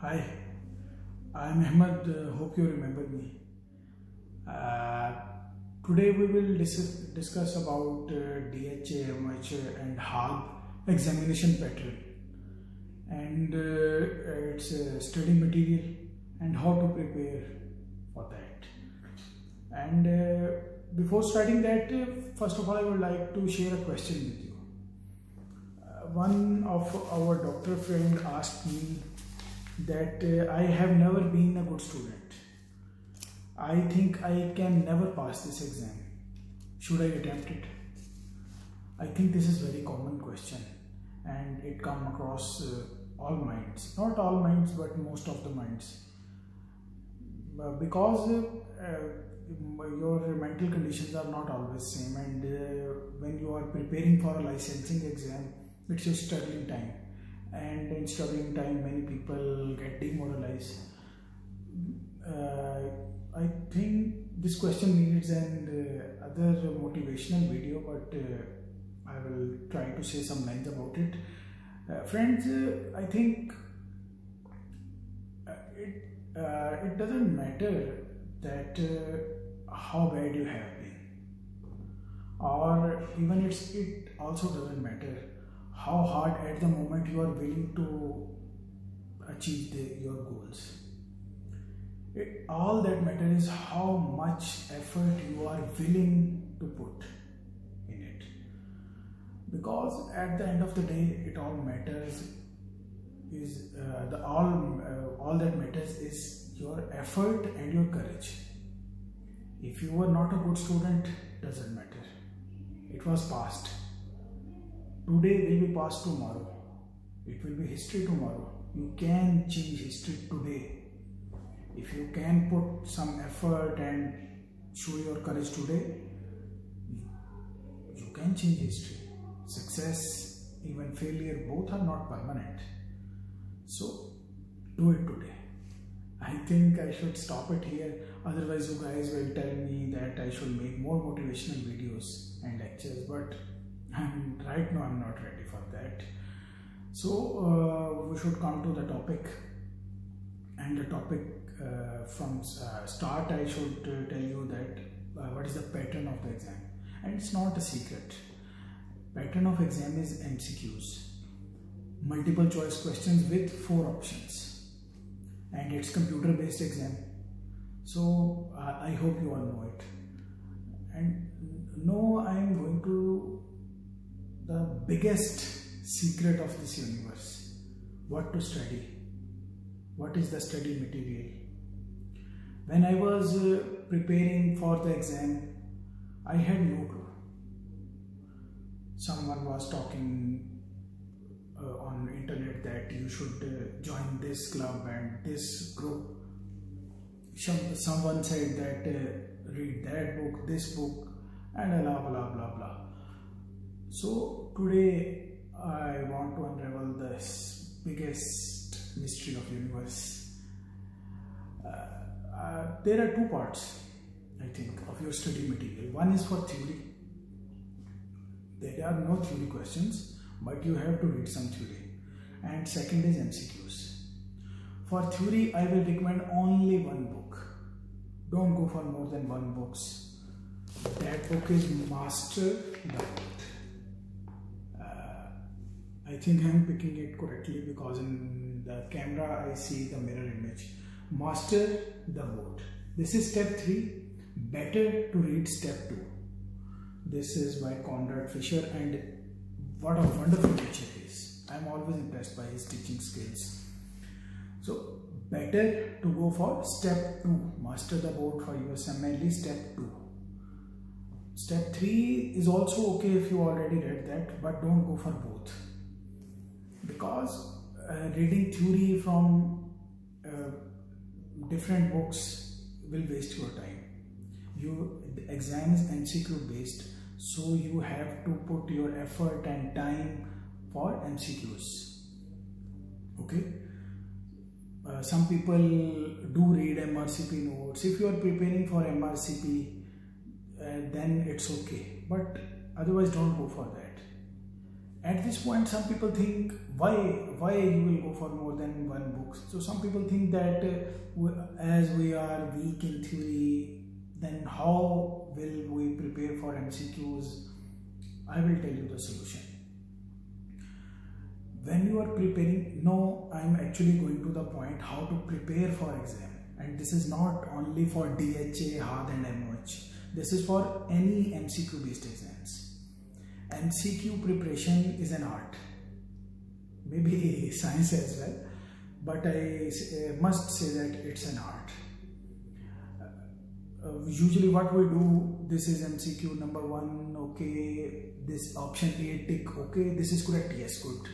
Hi, I'm Ahmed. Hope you remember me. Today we will discuss about DHA, MOH and HAAD examination pattern and its study material and how to prepare for that. And before starting that, first of all I would like to share a question with you. One of our doctor friend asked me that I have never been a good student. I think I can never pass this exam. Should I attempt it? I think this is a very common question and it comes across all minds. Not all minds, but most of the minds. Because your mental conditions are not always same, and when you are preparing for a licensing exam, it's a struggling time. And in struggling time, many people get demoralized. I think this question needs other motivational video, but I will try to say some lines about it. Friends, I think it doesn't matter that how bad you have been, or even it also doesn't matter how hard at the moment you are willing to achieve your goals. All that matters is how much effort you are willing to put in it, because at the end of the day it all matters is all that matters is your effort and your courage. If you were not a good student, doesn't matter, it was past. Today will be past tomorrow. It will be history tomorrow. You can change history today. If you can put some effort and show your courage today, you can change history. Success, even failure, both are not permanent. So do it today. I think I should stop it here. Otherwise you guys will tell me that I should make more motivational videos and lectures, but right now I'm not ready for that. So we should come to the topic, and the topic from start I should tell you that what is the pattern of the exam, and it's not a secret. Pattern of exam is MCQs, multiple choice questions with 4 options, and it's computer based exam. So I hope you all know it. And now I am going to the biggest secret of this universe: what to study, what is the study material. When I was preparing for the exam, I had no clue. Someone was talking on internet that you should join this club and this group. Someone said that read that book, this book, and blah blah blah blah. So today I want to unravel this biggest mystery of universe. There are 2 parts, I think, of your study material. One is for theory. There are no theory questions, but you have to read some theory. And second is MCQs. For theory, I will recommend only 1 book. Don't go for more than 1 book. That book is Master the Boat. I think I am picking it correctly because in the camera I see the mirror image. Master the Boat. This is step 3. Better to read step 2. This is by Conrad Fisher, and what a wonderful teacher he is. I am always impressed by his teaching skills. So better to go for step 2. Master the Boat for USMLE step 2. Step 3 is also okay if you already read that, but don't go for both. Because reading theory from different books will waste your time. The exam is MCQ based, so you have to put your effort and time for MCQs. Okay. Some people do read MRCP notes. If you are preparing for MRCP, then it's okay. But otherwise, don't go for that. At this point, some people think, why you will go for more than one book? So some people think that as we are weak in theory, then how will we prepare for MCQs? I will tell you the solution. When you are preparing, no, I am actually going to the point how to prepare for exam. And this is not only for DHA, HAAD and MOH. This is for any MCQ based exams. MCQ preparation is an art, maybe science as well, but I must say that it's an art. Usually what we do, this is MCQ number 1, okay, this option A tick, okay, this is correct, yes, good.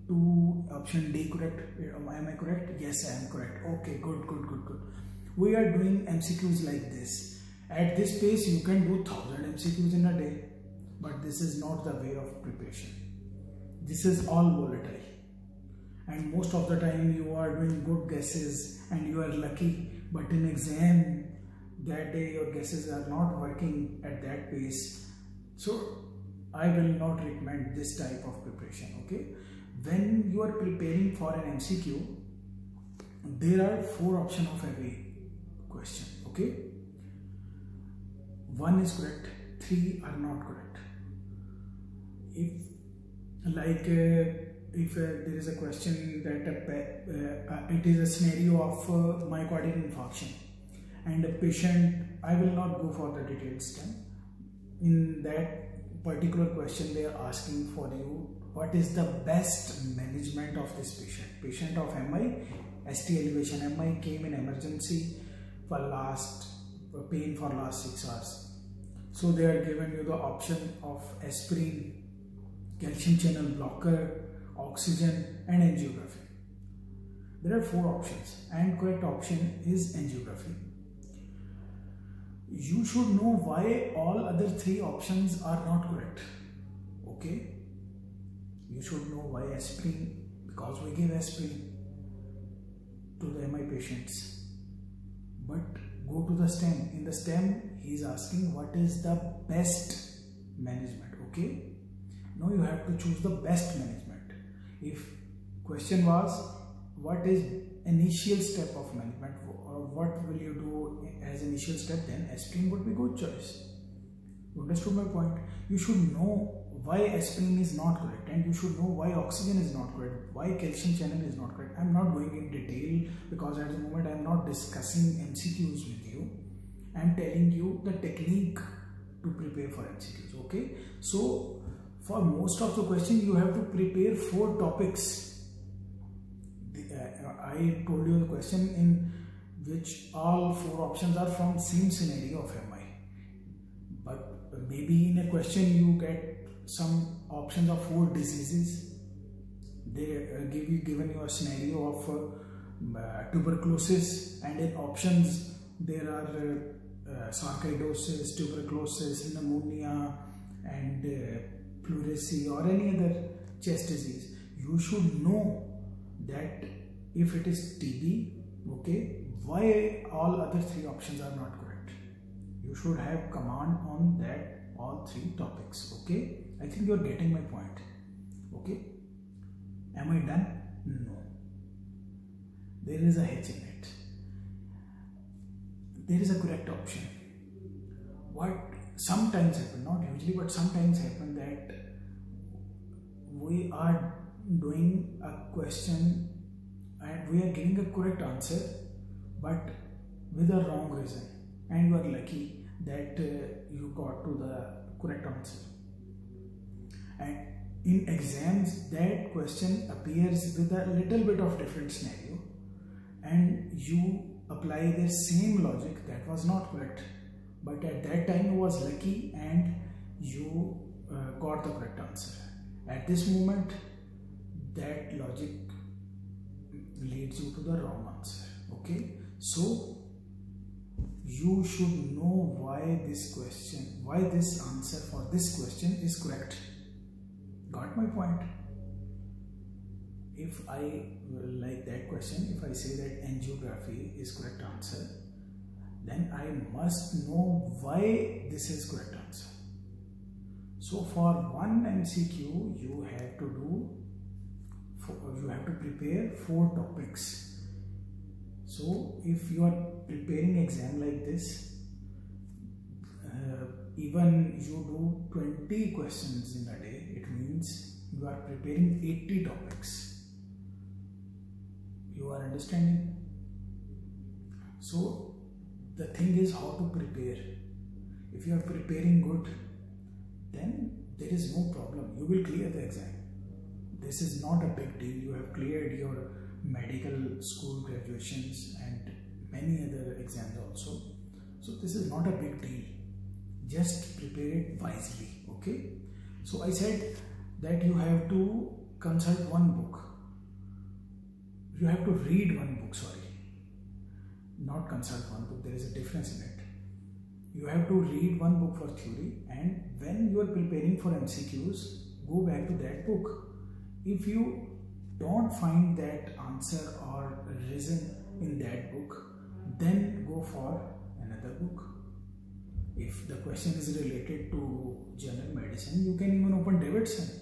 2, option D correct, am I correct? Yes, I am correct, okay, good. We are doing MCQs like this. At this pace you can do 1000 MCQs in a day. But this is not the way of preparation. This is all volatile. And most of the time you are doing good guesses and you are lucky. But in exam, that day your guesses are not working at that pace. So I will not recommend this type of preparation, okay? When you are preparing for an MCQ, there are 4 options of every question, okay? 1 is correct, 3 are not correct. If there is a question that it is a scenario of myocardial infarction and a patient, I will not go for the detailed STEM. In that particular question, they are asking for you, what is the best management of this patient? Patient of MI, ST elevation, MI came in emergency for pain for last 6 hours. So they are given you the option of aspirin, calcium channel blocker, oxygen and angiography. There are 4 options and correct option is angiography. You should know why all other 3 options are not correct, okay? You should know why aspirin, because we give aspirin to the MI patients. But go to the STEM. In the STEM, he is asking what is the best management, okay? Now you have to choose the best management. If question was, what is initial step of management, or what will you do as initial step, then aspirin would be good choice. You understood my point? You should know why aspirin is not correct, and you should know why oxygen is not correct, why calcium channel is not correct. I am not going in detail because at the moment I am not discussing MCQs with you. I am telling you the technique to prepare for MCQs, okay? So for most of the questions, you have to prepare 4 topics. I told you the question in which all 4 options are from same scenario of MI. But maybe in a question you get some options of 4 diseases. They given you a scenario of tuberculosis, and in options there are sarcoidosis, tuberculosis, pneumonia, and pleurisy or any other chest disease. You should know that if it is TB, okay, why all other 3 options are not correct. You should have command on that all 3 topics, okay? I think you are getting my point, okay? Am I done? No. There is a H in it. There is a correct option. What sometimes happen, not usually, but sometimes happen that we are doing a question and we are giving a correct answer but with a wrong reason, and you are lucky that you got to the correct answer. And in exams, that question appears with a little bit of different scenario, and you apply the same logic that was not correct, but at that time you was lucky and you got the correct answer. At this moment, that logic leads you to the wrong answer, okay? So you should know why this answer for this question is correct. Got my point? If I like that question, if I say that angiography is correct answer, then I must know why this is correct answer. So for one MCQ you have to prepare 4 topics. So if you are preparing exam like this, even you do 20 questions in a day, it means you are preparing 80 topics. You are understanding? So the thing is how to prepare. If you are preparing good, then there is no problem. You will clear the exam. This is not a big deal. You have cleared your medical school graduations and many other exams also. So this is not a big deal. Just prepare it wisely. Okay. So I said that you have to consult one book. You have to read one book, sorry. Not consult one book. There is a difference in it. You have to read one book for theory, and when you are preparing for MCQs, go back to that book. If you don't find that answer or reason in that book, then go for another book. If the question is related to general medicine, you can even open Davidson.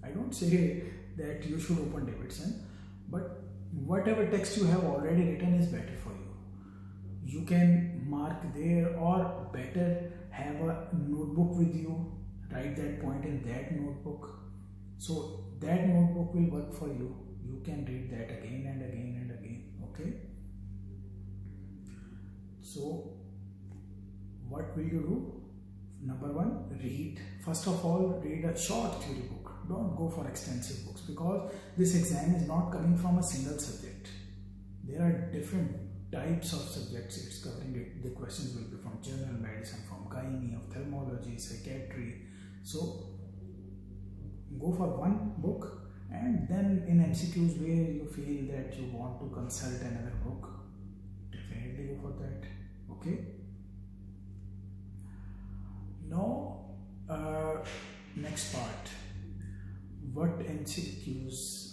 I don't say that you should open Davidson, but whatever text you have already written is better for you. You can mark there, or better have a notebook with you. Write that point in that notebook. So that notebook will work for you. You can read that again and again and again. Okay. So what will you do? Number 1, read. First of all, read a short theory book. Don't go for extensive books, because this exam is not coming from a single subject. There are different types of subjects it's covering. The questions will be from general medicine, from gynae, ophthalmology, psychiatry. So go for one book, and then in MCQs where you feel that you want to consult another book, definitely go for that. Okay. Now next part, what MCQs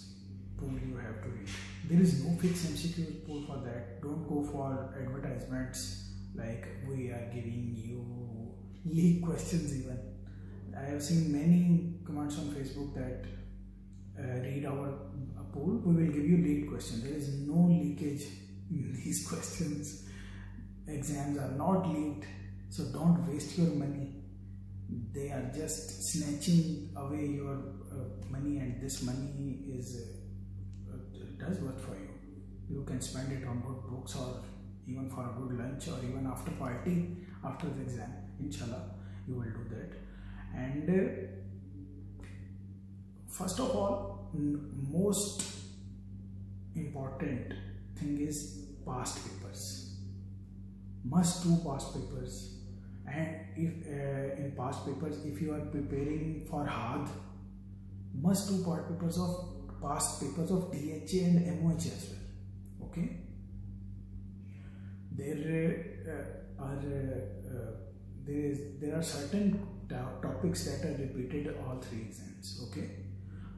pool you have to read. There is no fixed MCQs pool for that. Don't go for advertisements like we are giving you leak questions even. I have seen many comments on Facebook that read our pool, we will give you leaked questions. There is no leakage in these questions. Exams are not leaked, so don't waste your money. They are just snatching away your money, and this money is does work for you. You can spend it on good books, or even for a good lunch, or even after party after the exam. Inshallah, you will do that. And first of all, most important thing is past papers. Must do past papers. And if in past papers, if you are preparing for HAAD, must do past papers of DHA and MOH as well. Okay. There are certain topics that are repeated all 3 exams. Okay.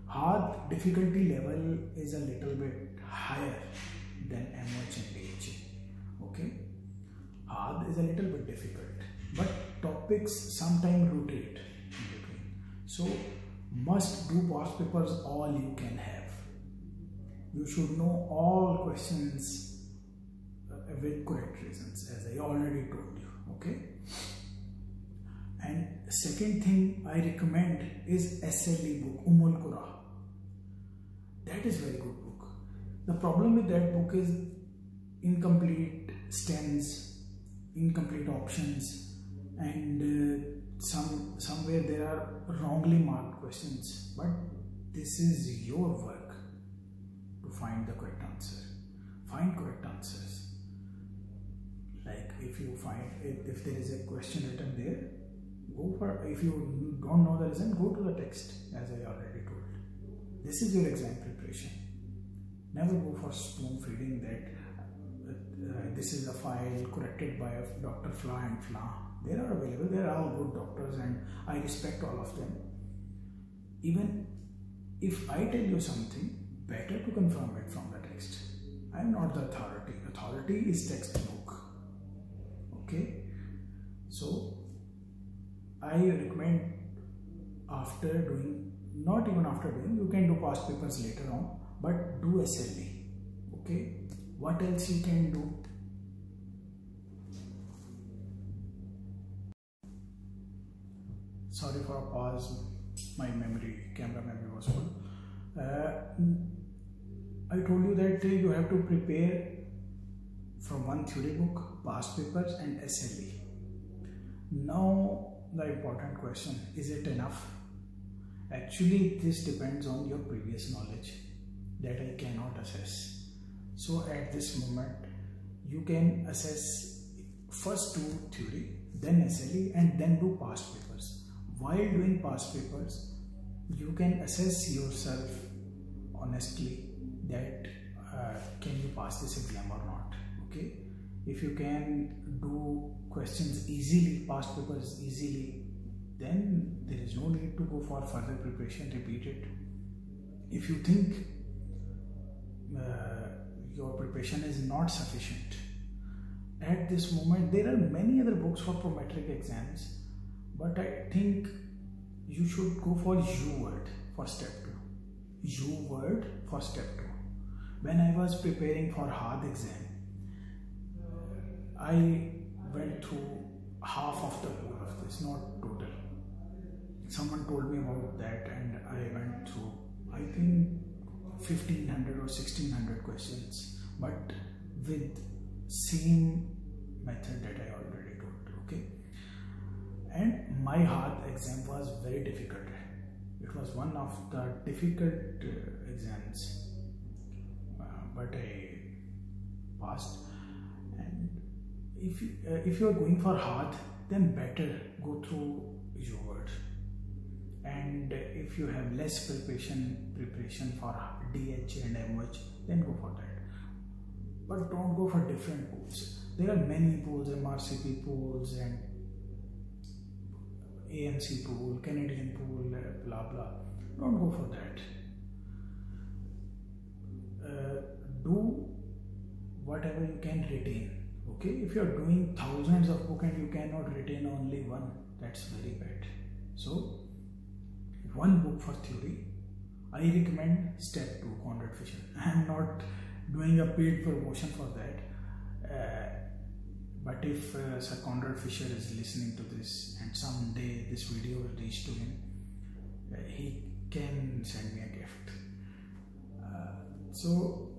HAAD difficulty level is a little bit higher than MOH and DHA. Okay. HAAD is a little bit difficult, but topics sometimes rotate in between. So must do past papers all you can have. You should know all questions with correct reasons, as I already told you. Okay. And second thing I recommend is SLE book, Qura. That is very good book. The problem with that book is incomplete stems, incomplete options, and somewhere there are wrongly marked questions. But this is your work to find the correct answer. Find correct answers. Like if you find, if there is a question written there, go for, if you don't know the reason, go to the text, as I already told. This is your exam preparation. Never go for spoon feeding that this is a file corrected by Dr. Fla and Fla. They are available, they are all good doctors, and I respect all of them. Even if I tell you something, better to confirm it from the text. I am not the authority. Authority is textbook. Okay. So I recommend after doing, not even after doing, you can do past papers later on, but do SLE. Okay, what else you can do? Sorry for a pause, my camera memory was full. I told you that you have to prepare from one theory book, past papers and SLE. Now the important question, is it enough? Actually this depends on your previous knowledge that I cannot assess. So at this moment you can assess first do theory, then SLE, and then do past papers. While doing past papers you can assess yourself honestly that can you pass this exam or not. Okay, if you can do questions easily, past papers easily, then there is no need to go for further preparation, repeat it. If you think your preparation is not sufficient, at this moment there are many other books for prometric exams, but I think you should go for UWord for step 2. UWord for step 2. When I was preparing for HAAD exam, I went through half of the whole of this, not total. Someone told me about that and I went through, I think 1500 or 1600 questions, but with same method that I already told. Okay, and my HAAD exam was very difficult. It was one of the difficult exams, but I passed. And if you are going for HAAD, then better go through UWord. And if you have less preparation for DHA and MOH, then go for that. But don't go for different pools. There are many pools, MRCP pools and AMC pool, Canadian pool, blah blah. Don't go for that. Do whatever you can retain. Okay, if you are doing thousands of books and you cannot retain only one, that's very bad. So one book for theory. I recommend step 2, Conrad Fisher. I am not doing a paid promotion for that. But if Sir Conrad Fisher is listening to this and someday this video will reach to him, he can send me a gift. So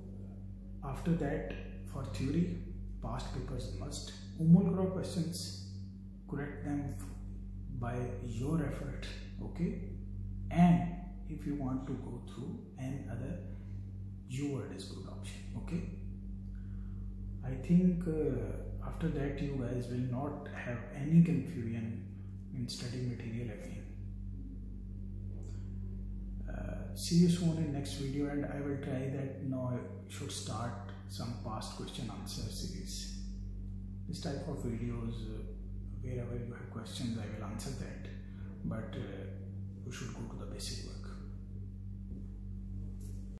after that, for theory, past papers must. Umulgra questions, correct them by your effort. Okay, and if you want to go through another, UWord is good option. Okay, I think after that you guys will not have any confusion in studying material again. See you soon in next video, and I will try that now I should start some past question answer series. This type of videos, wherever you have questions I will answer that, but you should go to the basic one.